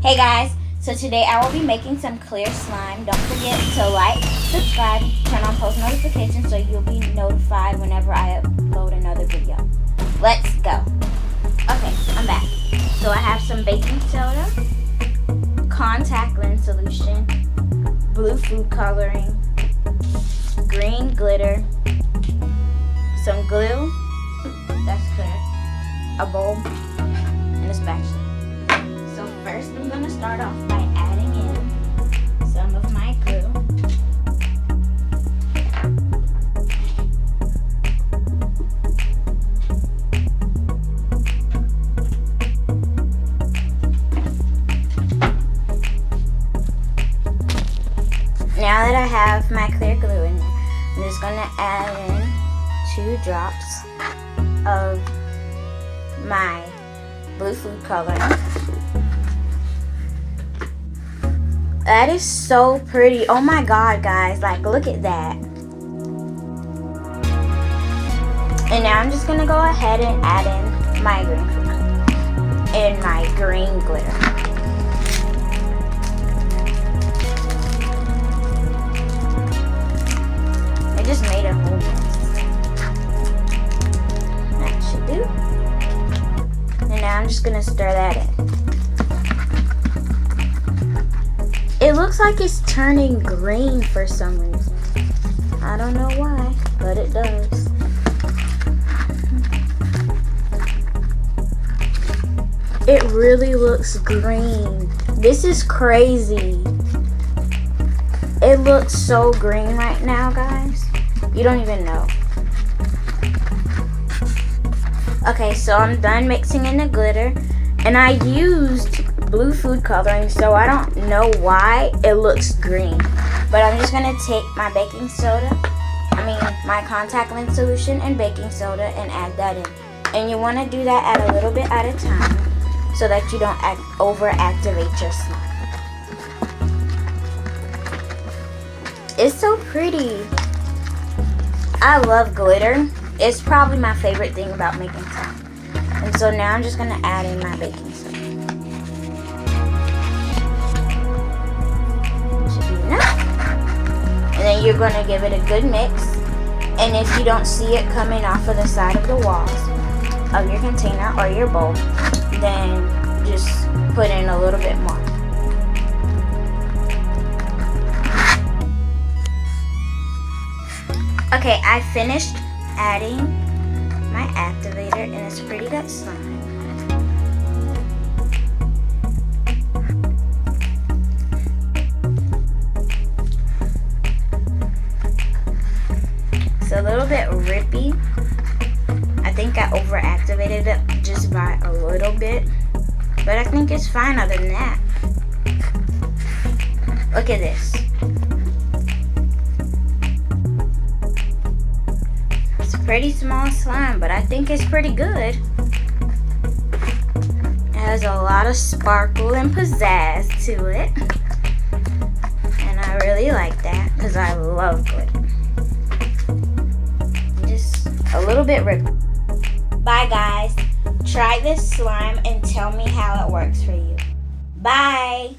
Hey guys, so today I will be making some clear slime. Don't forget to like, subscribe, turn on post notifications so you'll be notified whenever I upload another video. Let's go. Okay, I'm back. So I have some baking soda, contact lens solution, blue food coloring, green glitter, some glue, that's clear, a bowl, and a spatula. So first I'm going to start off by adding in some of my glue. Now that I have my clear glue in there, I'm just going to add in 2 drops of my blue food coloring. That is so pretty. Oh my god, guys, like look at that. And now I'm just gonna go ahead and add in my green food and my green glitter. I just made a whole mess. That should do. And now I'm just gonna stir that in. It looks like it's turning green for some reason. I don't know why, but it does. It really looks green. This is crazy. It looks so green right now, guys. You don't even know. Okay, so I'm done mixing in the glitter. And I used blue food coloring, so I don't know why it looks green. But I'm just going to take my baking soda, my contact lens solution and baking soda and add that in. And you want to do that at a little bit at a time so that you don't over-activate your slime. It's so pretty. I love glitter. It's probably my favorite thing about making slime. And so now I'm just going to add in my baking soda. Should be enough. And then you're going to give it a good mix. And if you don't see it coming off of the side of the walls of your container or your bowl, then just put in a little bit more. Okay, I finished adding my activator and it's pretty good slime. It's a little bit rippy. I think I over-activated it just by a little bit, but I think it's fine other than that. Look at this. Pretty small slime, but I think it's pretty good. It has a lot of sparkle and pizzazz to it, and I really like that because I love glitter. Just a little bit ripped. Bye guys, try this slime and tell me how it works for you. Bye.